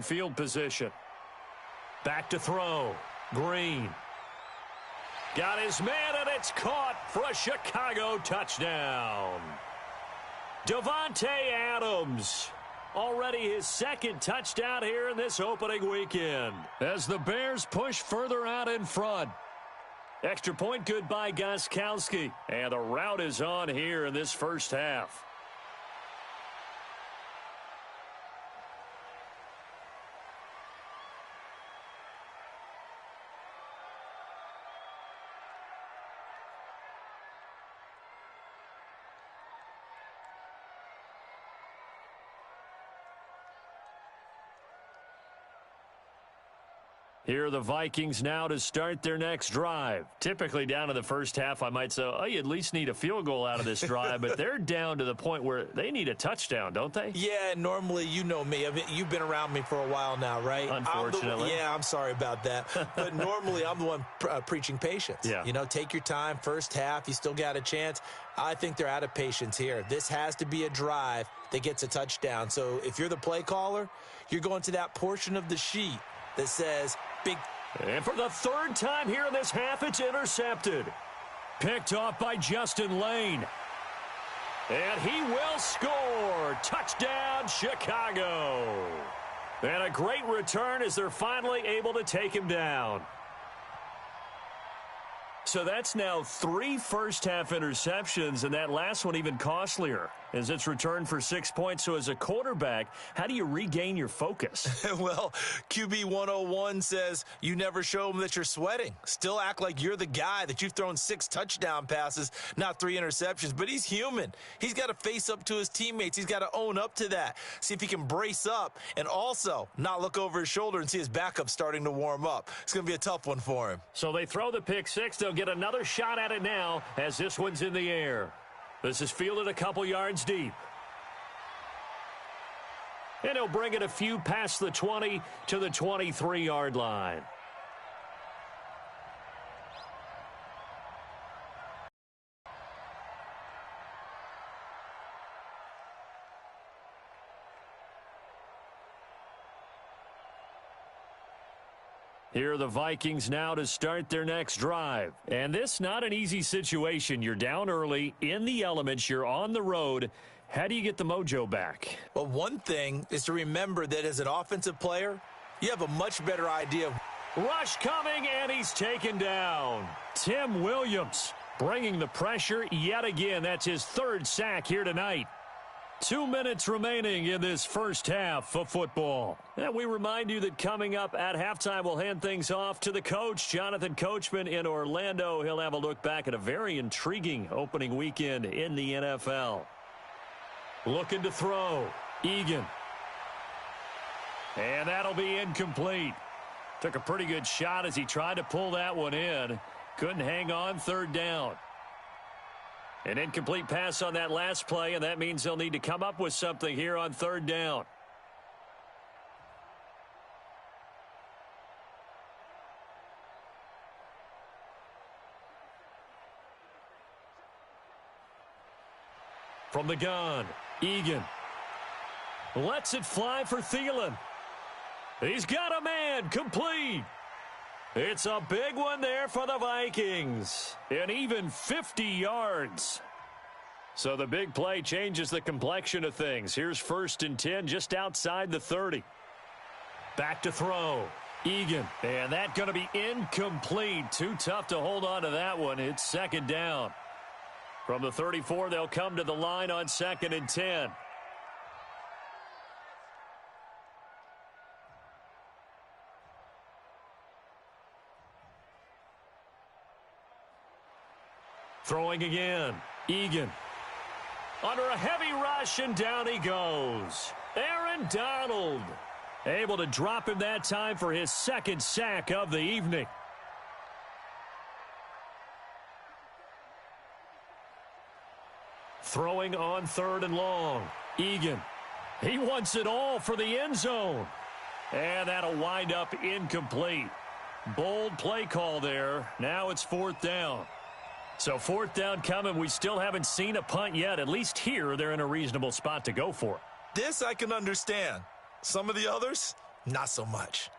Field position. Back to throw. Green. Got his man, and it's caught for a Chicago touchdown. Davante Adams. Already his second touchdown here in this opening weekend as the Bears push further out in front. Extra point good by Gostkowski. And the route is on here in this first half. Here are the Vikings now to start their next drive. Typically down to the first half, I might say, oh, you at least need a field goal out of this drive. But they're down to the point where they need a touchdown, don't they? Yeah, normally, you know me. I mean, you've been around me for a while now, right? Unfortunately. I'm sorry about that. But normally, I'm the one preaching patience. Yeah. You know, take your time. First half, you still got a chance. I think they're out of patience here. This has to be a drive that gets a touchdown. So if you're the play caller, you're going to that portion of the sheet that says big. And for the third time here in this half, it's intercepted. Picked off by Justin Lane. And he will score. Touchdown, Chicago. And a great return as they're finally able to take him down. So that's now 3 first-half interceptions, and that last one even costlier as it's returned for 6 points. So as a quarterback, how do you regain your focus? Well, QB 101 says you never show them that you're sweating. Still act like you're the guy, that you've thrown 6 touchdown passes, not 3 interceptions. But he's human. He's got to face up to his teammates. He's got to own up to that. See if he can brace up and also not look over his shoulder and see his backup starting to warm up. It's going to be a tough one for him. So they throw the pick 6. They'll get another shot at it now as this one's in the air. This is fielded a couple yards deep. And he'll bring it a few past the 20 to the 23-yard line. Here are the Vikings now to start their next drive. And this not an easy situation. You're down early, in the elements, you're on the road. How do you get the mojo back? Well, one thing is to remember that as an offensive player, you have a much better idea. Rush coming, and he's taken down. Tim Williams bringing the pressure yet again. That's his 3rd sack here tonight. 2 minutes remaining in this first half of football. And we remind you that coming up at halftime, we'll hand things off to the coach, Jonathan Coachman in Orlando. He'll have a look back at a very intriguing opening weekend in the NFL. Looking to throw. Egan. And that'll be incomplete. Took a pretty good shot as he tried to pull that one in. Couldn't hang on, 3rd down. An incomplete pass on that last play, and that means they'll need to come up with something here on 3rd down. From the gun, Egan lets it fly for Thielen. He's got a man, complete. It's a big one there for the Vikings. And even 50 yards. So the big play changes the complexion of things. Here's 1st and 10 just outside the 30. Back to throw. Egan. And that's going to be incomplete. Too tough to hold on to that one. It's 2nd down. From the 34, they'll come to the line on 2nd and 10. Throwing again. Egan. Under a heavy rush, and down he goes. Aaron Donald. Able to drop him that time for his 2nd sack of the evening. Throwing on 3rd and long. Egan. He wants it all for the end zone. And that'll wind up incomplete. Bold play call there. Now it's 4th down. So 4th down coming. We still haven't seen a punt yet. At least here, they're in a reasonable spot to go for it. This I can understand. Some of the others, not so much.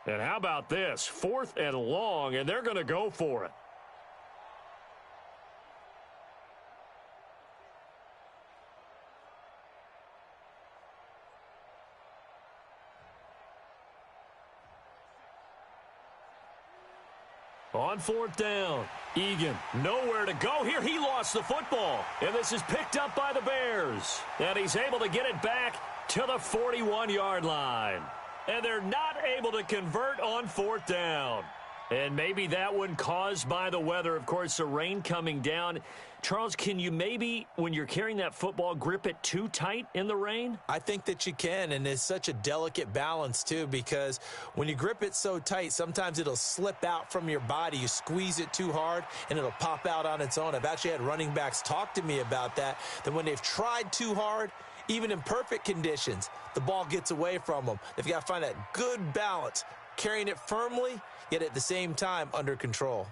And how about this? 4th and long, and they're going to go for it. On 4th down, Egan nowhere to go here. He lost the football, and this is picked up by the Bears. And he's able to get it back to the 41-yard line. And they're not able to convert on 4th down. And maybe that one caused by the weather. Of course, the rain coming down. Charles, can you maybe, when you're carrying that football, grip it too tight in the rain? I think that you can, and it's such a delicate balance, too, because when you grip it so tight, sometimes it'll slip out from your body. You squeeze it too hard, and it'll pop out on its own. I've actually had running backs talk to me about that when they've tried too hard, even in perfect conditions, the ball gets away from them. They've got to find that good balance, carrying it firmly, yet at the same time under control.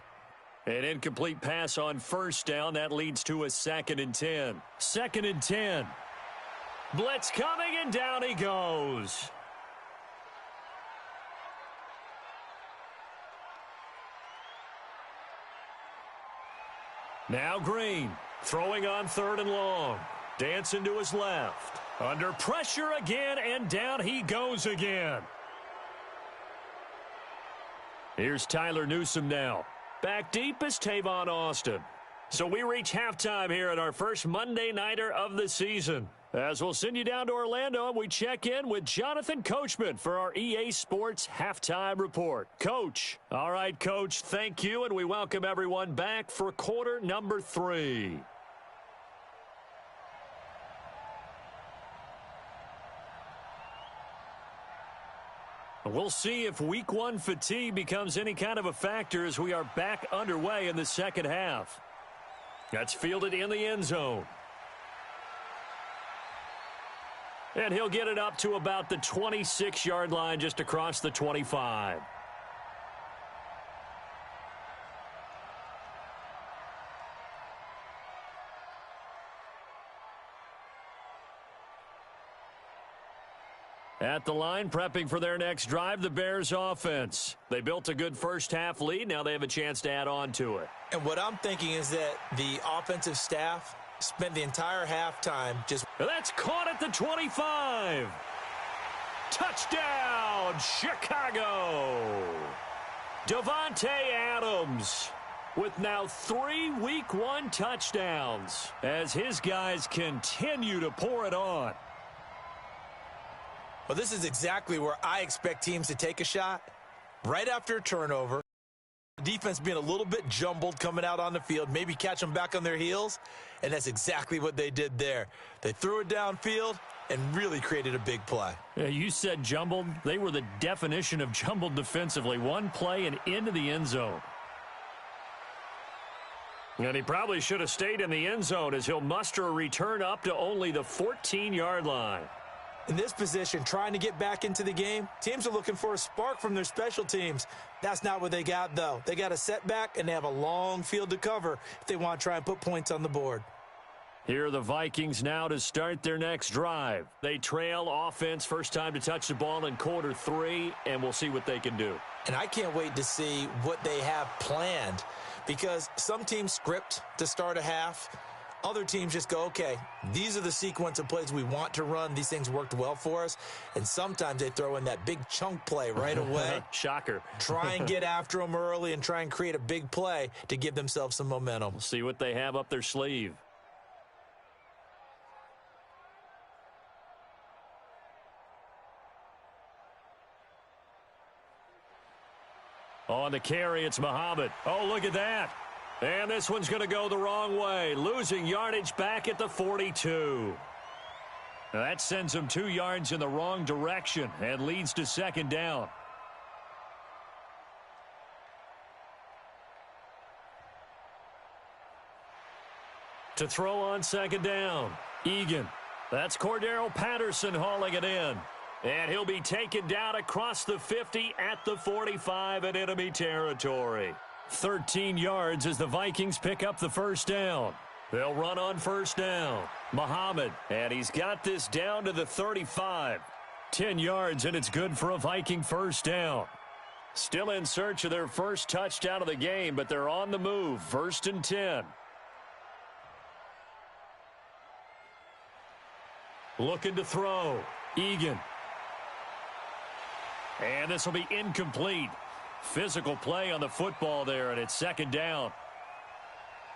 An incomplete pass on 1st down. That leads to a 2nd and 10. 2nd and 10. Blitz coming, and down he goes. Now Green, throwing on 3rd and long. Dancing to his left. Under pressure again, and down he goes again. Here's Tyler Newsome now. Back deep is Tavon Austin. So we reach halftime here at our first Monday Nighter of the season. As we'll send you down to Orlando, and we check in with Jonathan Coachman for our EA Sports Halftime Report. Coach. All right, Coach, thank you, and we welcome everyone back for quarter number 3. We'll see if week 1 fatigue becomes any kind of a factor as we are back underway in the second half. That's fielded in the end zone. And he'll get it up to about the 26-yard line, just across the 25. At the line, prepping for their next drive, the Bears offense. They built a good first-half lead. Now they have a chance to add on to it. And what I'm thinking is that the offensive staff spent the entire halftime just... That's caught at the 25. Touchdown, Chicago. Davante Adams with now 3 week 1 touchdowns as his guys continue to pour it on. Well, this is exactly where I expect teams to take a shot. Right after a turnover, defense being a little bit jumbled coming out on the field, maybe catch them back on their heels, and that's exactly what they did there. They threw it downfield and really created a big play. Yeah, you said jumbled. They were the definition of jumbled defensively. One play and into the end zone. And he probably should have stayed in the end zone as he'll muster a return up to only the 14-yard line. In this position, trying to get back into the game, teams are looking for a spark from their special teams. That's not what they got, though. They got a setback, and they have a long field to cover if they want to try and put points on the board. Here are the Vikings now to start their next drive. They trail offense, first time to touch the ball in quarter 3, and we'll see what they can do. And I can't wait to see what they have planned, because some teams script to start a half. Other teams just go, okay, these are the sequence of plays we want to run. These things worked well for us. And sometimes they throw in that big chunk play right away. Shocker. Try and get after them early and try and create a big play to give themselves some momentum. We'll see what they have up their sleeve. On the carry, it's Muhammad. Oh, look at that. And this one's going to go the wrong way, losing yardage back at the 42. Now that sends him 2 yards in the wrong direction and leads to second down. To throw on second down, Egan. That's Cordero Patterson hauling it in. And he'll be taken down across the 50 at the 45 in enemy territory. 13 yards as the Vikings pick up the first down. They'll run on first down. Muhammad, and he's got this down to the 35. 10 yards, and it's good for a Viking first down. Still in search of their first touchdown of the game, but they're on the move. 1st and 10. Looking to throw. Egan. And this will be incomplete. Physical play on the football there, and it's 2nd down.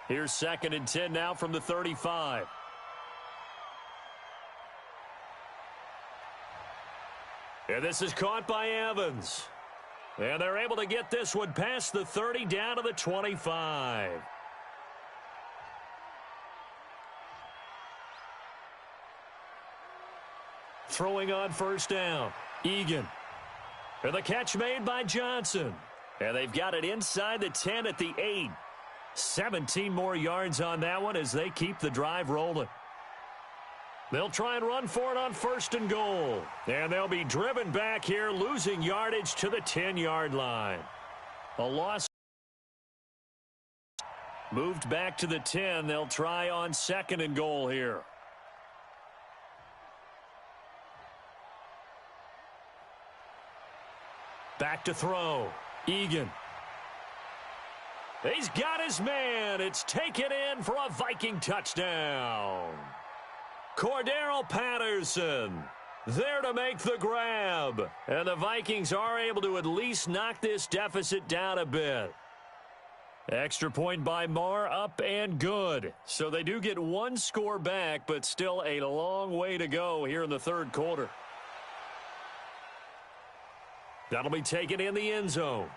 Here's 2nd and 10 now from the 35. And this is caught by Evans. And they're able to get this one past the 30 down to the 25. Throwing on 1st down. Egan. And the catch made by Johnson. And they've got it inside the 10 at the 8. 17 more yards on that one as they keep the drive rolling. They'll try and run for it on 1st and goal. And they'll be driven back here, losing yardage to the 10-yard line. A loss. Moved back to the 10. They'll try on 2nd and goal here. Back to throw. Egan. He's got his man. It's taken in for a Viking touchdown. Cordero Patterson there to make the grab. And the Vikings are able to at least knock this deficit down a bit. Extra point by Marr, up and good. So they do get one score back, but still a long way to go here in the 3rd quarter. That'll be taken in the end zone.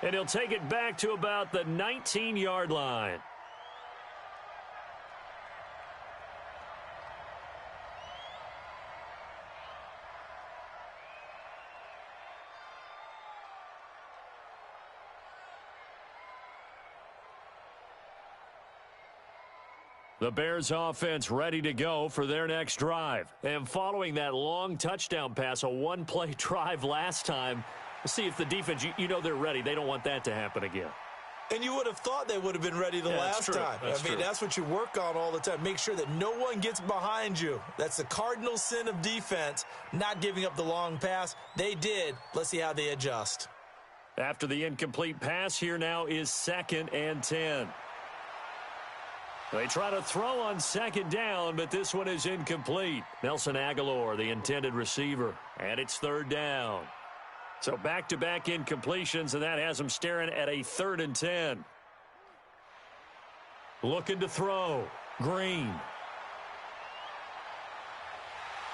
And he'll take it back to about the 19-yard line. The Bears offense ready to go for their next drive. And following that long touchdown pass, a one-play drive last time, we'll see if the defense, you know they're ready. They don't want that to happen again. And you would have thought they would have been ready the last time. That's what you work on all the time. Make sure that no one gets behind you. That's the cardinal sin of defense, not giving up the long pass. They did. Let's see how they adjust. After the incomplete pass, here now is 2nd and 10. They try to throw on 2nd down, but this one is incomplete. Nelson Aguilar, the intended receiver, and it's 3rd down. So back-to-back incompletions, and that has them staring at a 3rd and 10. Looking to throw. Green.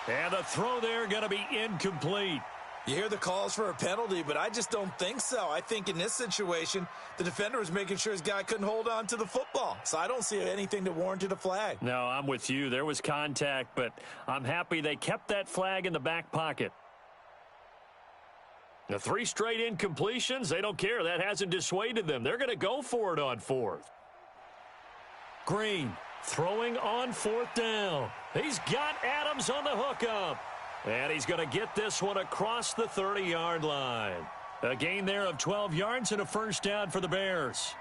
And the throw there going to be incomplete. You hear the calls for a penalty, but I just don't think so. I think in this situation, the defender was making sure his guy couldn't hold on to the football. So I don't see anything that warranted a flag. No, I'm with you. There was contact, but I'm happy they kept that flag in the back pocket. The 3 straight incompletions, they don't care. That hasn't dissuaded them. They're going to go for it on 4th. Green throwing on 4th down. He's got Adams on the hookup. And he's going to get this one across the 30-yard line. A gain there of 12 yards and a 1st down for the Bears.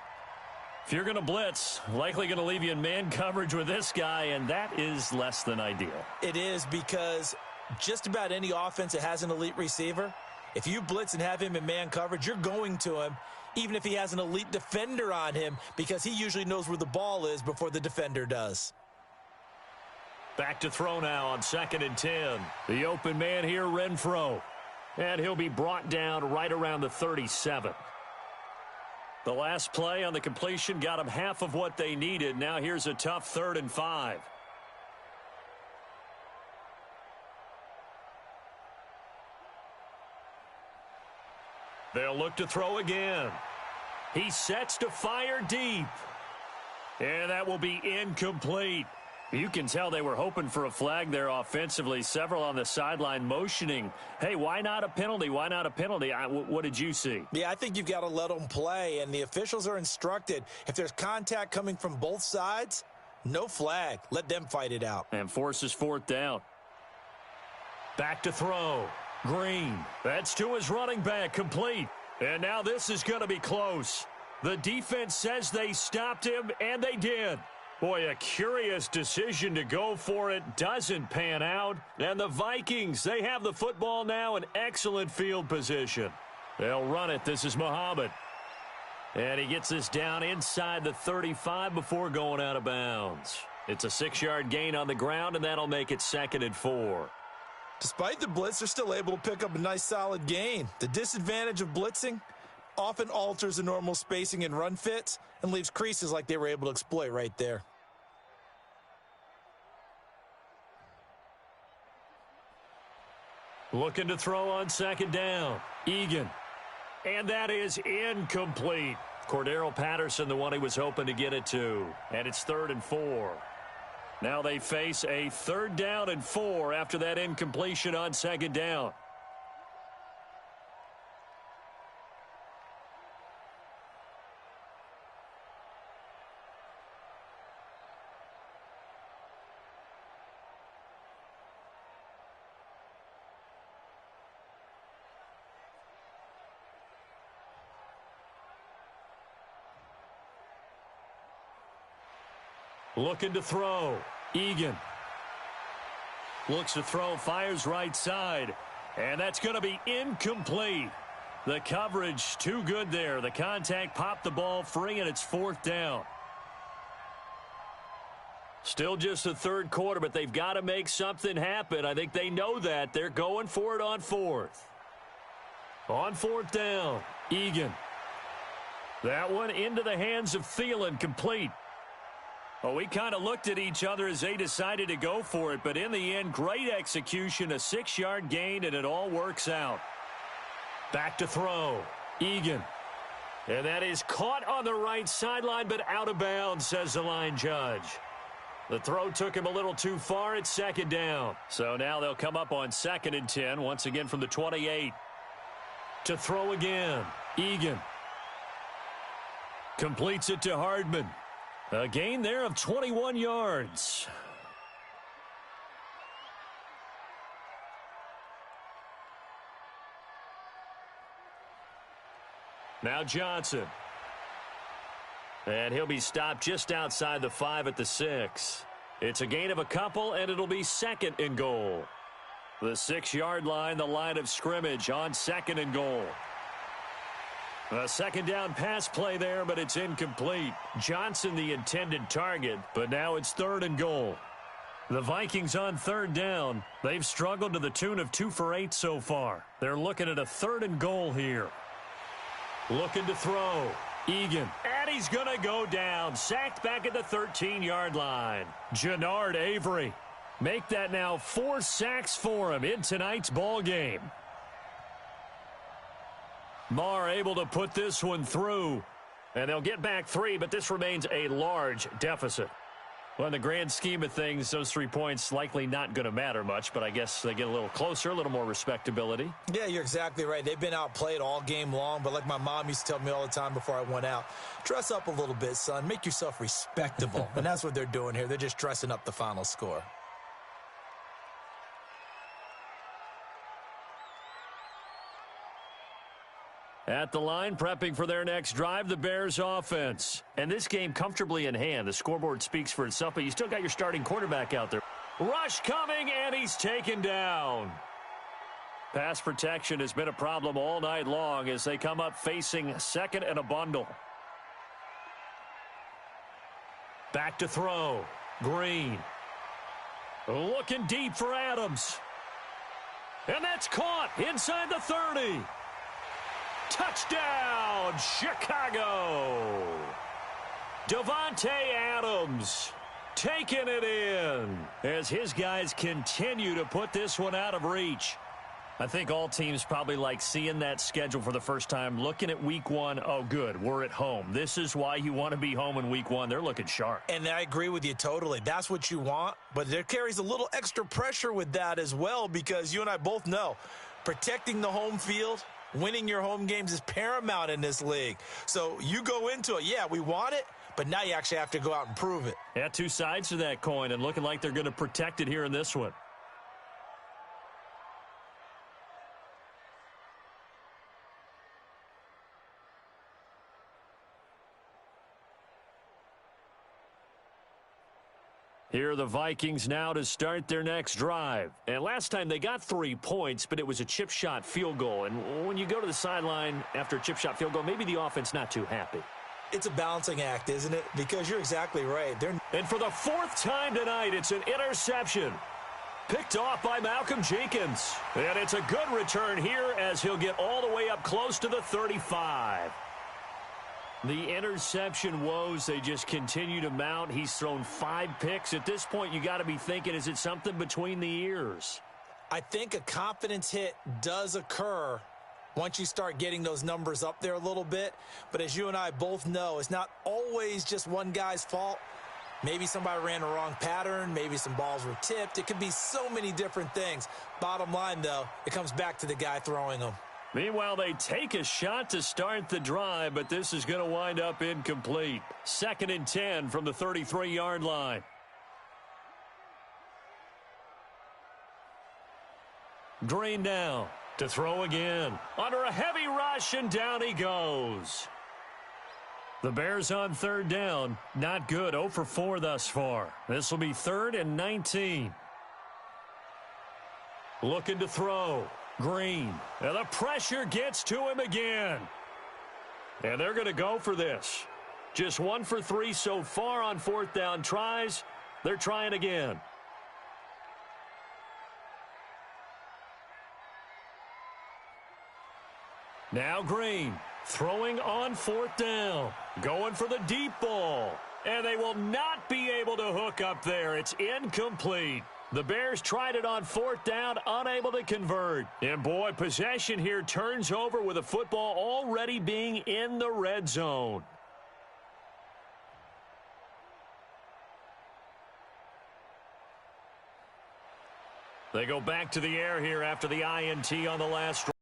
If you're going to blitz, likely going to leave you in man coverage with this guy, and that is less than ideal. It is, because just about any offense that has an elite receiver, if you blitz and have him in man coverage, you're going to him, even if he has an elite defender on him, because he usually knows where the ball is before the defender does. Back to throw now on 2nd and 10. The open man here, Renfro. And he'll be brought down right around the 37. The last play on the completion got them half of what they needed. Now here's a tough 3rd and 5. They'll look to throw again. He sets to fire deep. And that will be incomplete. You can tell they were hoping for a flag there offensively. Several on the sideline motioning, hey, why not a penalty? Why not a penalty? What did you see? Yeah, I think you've got to let them play, and the officials are instructed. If there's contact coming from both sides, no flag. Let them fight it out. And forces 4th down. Back to throw. Green. That's to his running back, complete. And now this is going to be close. The defense says they stopped him, and they did. Boy, a curious decision to go for it. Doesn't pan out. And the Vikings, they have the football now in excellent field position. They'll run it. This is Muhammad. And he gets this down inside the 35 before going out of bounds. It's a 6-yard gain on the ground, and that'll make it 2nd and 4. Despite the blitz, they're still able to pick up a nice solid gain. The disadvantage of blitzing often alters the normal spacing and run fits and leaves creases like they were able to exploit right there. Looking to throw on 2nd down. Egan. And that is incomplete. Cordero Patterson, the one he was hoping to get it to. And it's 3rd and 4. Now they face a 3rd down and 4 after that incompletion on 2nd down. Looking to throw. Egan. Looks to throw, fires right side. And that's going to be incomplete. The coverage too good there. The contact popped the ball free, and it's 4th down. Still just the 3rd quarter, but they've got to make something happen. I think they know that. They're going for it on 4th. On 4th down, Egan. That one into the hands of Thielen, complete. Well, we kind of looked at each other as they decided to go for it, but in the end, great execution, a 6-yard gain, and it all works out. Back to throw. Egan. And that is caught on the right sideline, but out of bounds, says the line judge. The throw took him a little too far. It's 2nd down. So now they'll come up on 2nd and 10, once again from the 28. To throw again. Egan. Completes it to Hardman. A gain there of 21 yards. Now Johnson. And he'll be stopped just outside the 5 at the 6. It's a gain of a couple, and it'll be 2nd and goal. The 6-yard line, the line of scrimmage on 2nd and goal. A 2nd down pass play there, but it's incomplete. Johnson the intended target, but now it's 3rd and goal. The Vikings on 3rd down. They've struggled to the tune of 2 for 8 so far. They're looking at a 3rd and goal here. Looking to throw. Egan. And he's going to go down. Sacked back at the 13-yard line. Jannard Avery. Make that now 4 sacks for him in tonight's ball game. Marr able to put this one through. And they'll get back 3, but this remains a large deficit. Well, in the grand scheme of things, those 3 points likely not going to matter much, but I guess they get a little closer, a little more respectability. Yeah, you're exactly right. They've been outplayed all game long, but like my mom used to tell me all the time before I went out, dress up a little bit, son. Make yourself respectable. And that's what they're doing here. They're just dressing up the final score. At the line, prepping for their next drive, the Bears offense. And this game comfortably in hand. The scoreboard speaks for itself, but you still got your starting quarterback out there. Rush coming, and he's taken down. Pass protection has been a problem all night long as they come up facing 2nd and a bundle. Back to throw. Green. Looking deep for Adams. And that's caught inside the 30. Touchdown, Chicago! Davante Adams taking it in as his guys continue to put this one out of reach. I think all teams probably like seeing that schedule for the first time, looking at week 1. Oh, good, we're at home. This is why you want to be home in week 1. They're looking sharp. And I agree with you totally. That's what you want, but there carries a little extra pressure with that as well because you and I both know protecting the home field, winning your home games is paramount in this league. So you go into it, yeah, we want it, but now you actually have to go out and prove it. Yeah, 2 sides to that coin and looking like they're going to protect it here in this one. Here are the Vikings now to start their next drive. And last time they got 3 points, but it was a chip shot field goal. And when you go to the sideline after a chip shot field goal, maybe the offense not too happy. It's a balancing act, isn't it? Because you're exactly right. And for the 4th time tonight, it's an interception. Picked off by Malcolm Jenkins. And it's a good return here as he'll get all the way up close to the 35. The interception woes, they just continue to mount. He's thrown 5 picks. At this point, you got to be thinking, is it something between the ears? I think a confidence hit does occur once you start getting those numbers up there a little bit. But as you and I both know, it's not always just one guy's fault. Maybe somebody ran the wrong pattern. Maybe some balls were tipped. It could be so many different things. Bottom line, though, it comes back to the guy throwing them. Meanwhile, they take a shot to start the drive, but this is going to wind up incomplete. 2nd and 10 from the 33-yard line. Green now to throw again. Under a heavy rush, and down he goes. The Bears on 3rd down. Not good. 0 for 4 thus far. This will be 3rd and 19. Looking to throw. Green. And the pressure gets to him again. And they're going to go for this. Just 1 for 3 so far on 4th down tries. They're trying again. Now Green. Throwing on 4th down. Going for the deep ball. And they will not be able to hook up there. It's incomplete. The Bears tried it on 4th down, unable to convert. And boy, possession here turns over with the football already being in the red zone. They go back to the air here after the INT on the last drive.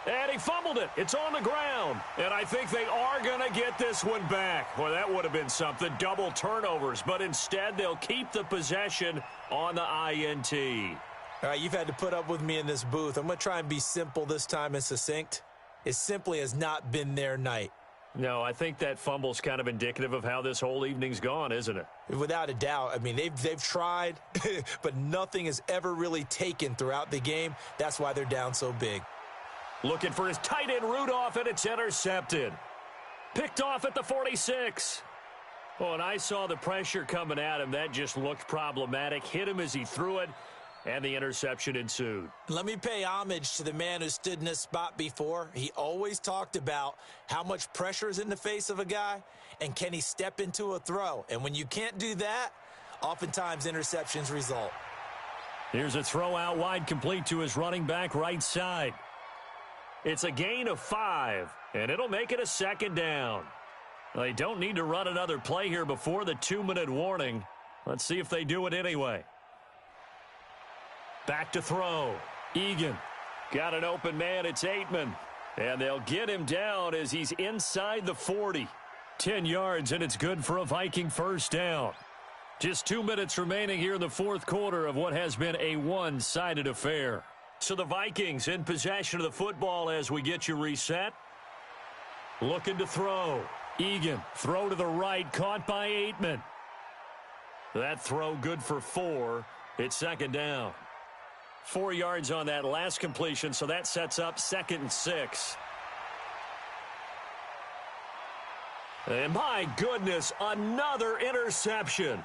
And he fumbled it. It's on the ground. And I think they are going to get this one back. Boy, that would have been something. Double turnovers. But instead, they'll keep the possession on the INT. All right, you've had to put up with me in this booth. I'm going to try and be simple this time and succinct. It simply has not been their night. No, I think that fumble's kind of indicative of how this whole evening's gone, isn't it? Without a doubt. I mean, they've tried, but nothing has ever really taken throughout the game. That's why they're down so big. Looking for his tight end Rudolph, and it's intercepted. Picked off at the 46. Oh, and I saw the pressure coming at him. That just looked problematic. Hit him as he threw it, and the interception ensued. Let me pay homage to the man who stood in this spot before. He always talked about how much pressure is in the face of a guy, and can he step into a throw. And when you can't do that, oftentimes interceptions result. Here's a throw out wide, complete to his running back right side. It's a gain of 5, and it'll make it a 2nd down. They don't need to run another play here before the 2-minute warning. Let's see if they do it anyway. Back to throw. Egan. Got an open man. It's Aitman. And they'll get him down as he's inside the 40. 10 yards, and it's good for a Viking 1st down. Just 2 minutes remaining here in the 4th quarter of what has been a one-sided affair. So the Vikings in possession of the football as we get you reset. Looking to throw. Egan, throw to the right, caught by Aitman. That throw good for 4. It's 2nd down. 4 yards on that last completion, so that sets up 2nd and 6. And my goodness, another interception.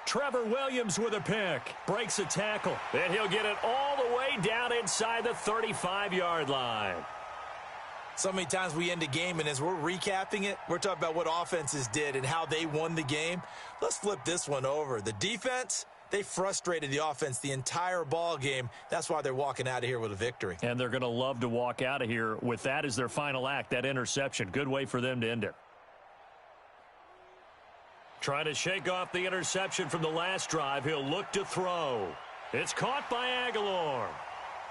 Trevor Williams with a pick. Breaks a tackle. And he'll get it all the way down inside the 35-yard line. So many times we end a game, and as we're recapping it, we're talking about what offenses did and how they won the game. Let's flip this one over. The defense, they frustrated the offense the entire ball game. That's why they're walking out of here with a victory. And they're going to love to walk out of here with that as their final act, that interception. Good way for them to end it. Trying to shake off the interception from the last drive. He'll look to throw. It's caught by Aguilar.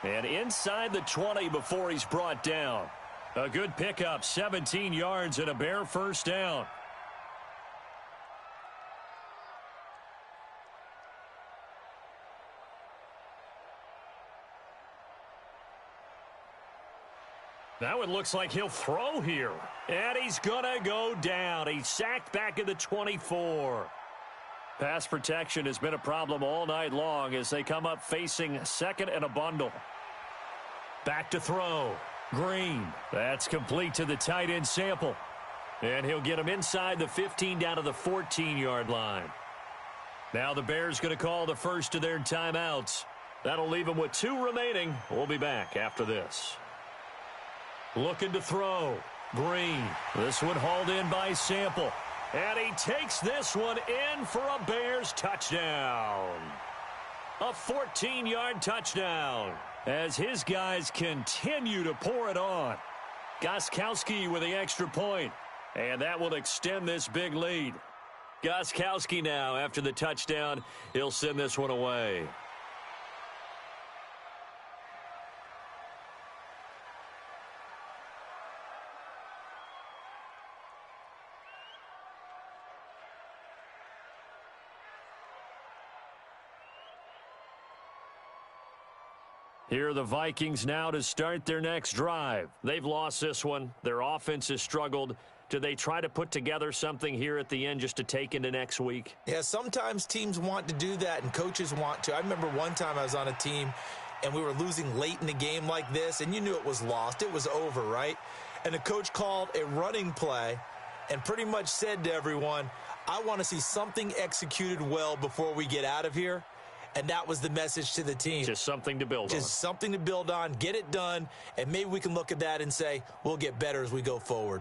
And inside the 20 before he's brought down. A good pickup, 17 yards and a Bear 1st down. Now it looks like he'll throw here. And he's going to go down. He's sacked back at the 24. Pass protection has been a problem all night long as they come up facing second and a bundle. Back to throw. Green. That's complete to the tight end Sample. And he'll get him inside the 15 down to the 14-yard line. Now the Bears going to call the first of their timeouts. That'll leave them with 2 remaining. We'll be back after this. Looking to throw. Green. This one hauled in by Sample. And he takes this one in for a Bears touchdown. A 14-yard touchdown as his guys continue to pour it on. Gostkowski with the extra point. And that will extend this big lead. Gostkowski now, after the touchdown, he'll send this one away. Here are the Vikings now to start their next drive. They've lost this one. Their offense has struggled. Do they try to put together something here at the end just to take into next week? Yeah, sometimes teams want to do that and coaches want to. I remember one time I was on a team and we were losing late in the game like this, and you knew it was lost. It was over, right? And the coach called a running play and pretty much said to everyone, I want to see something executed well before we get out of here. And that was the message to the team. Just something to build on. Just something to build on, get it done, and maybe we can look at that and say, we'll get better as we go forward.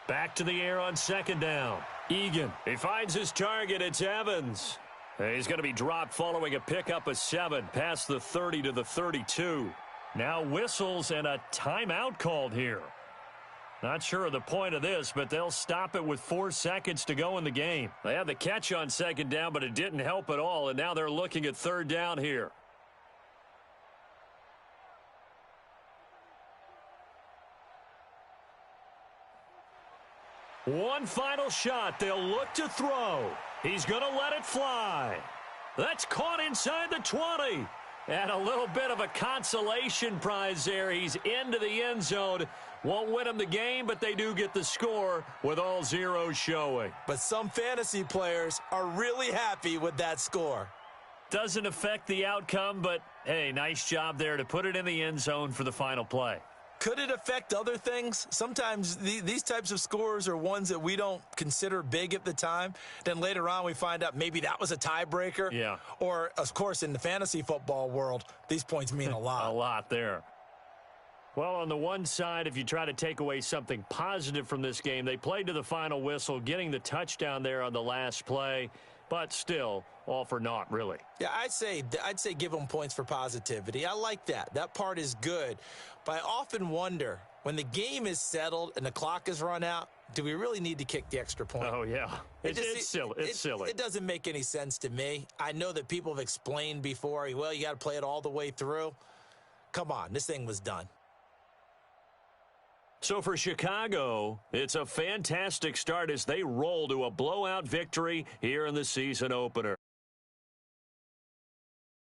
Back to the air on second down. Egan, he finds his target. It's Evans. He's going to be dropped following a pickup of 7 past the 30 to the 32. Now whistles and a timeout called here. Not sure of the point of this, but they'll stop it with 4 seconds to go in the game. They had the catch on second down, but it didn't help at all, and now they're looking at third down here. One final shot. They'll look to throw. He's going to let it fly. That's caught inside the 20. And a little bit of a consolation prize there. He's into the end zone. Won't win them the game, but they do get the score with all zeros showing. But some fantasy players are really happy with that score. Doesn't affect the outcome, but, hey, nice job there to put it in the end zone for the final play. Could it affect other things? Sometimes these types of scores are ones that we don't consider big at the time. Then later on we find out maybe that was a tiebreaker. Yeah. Or, of course, in the fantasy football world, these points mean a lot. A lot there. Well, on the one side, if you try to take away something positive from this game, they played to the final whistle, getting the touchdown there on the last play, but still all for naught, really. Yeah, I'd say give them points for positivity. I like that. That part is good. But I often wonder, when the game is settled and the clock is run out, do we really need to kick the extra point? Oh, yeah. It's silly. It's silly. It doesn't make any sense to me. I know that people have explained before, well, you got to play it all the way through. Come on, this thing was done. So for Chicago, it's a fantastic start as they roll to a blowout victory here in the season opener.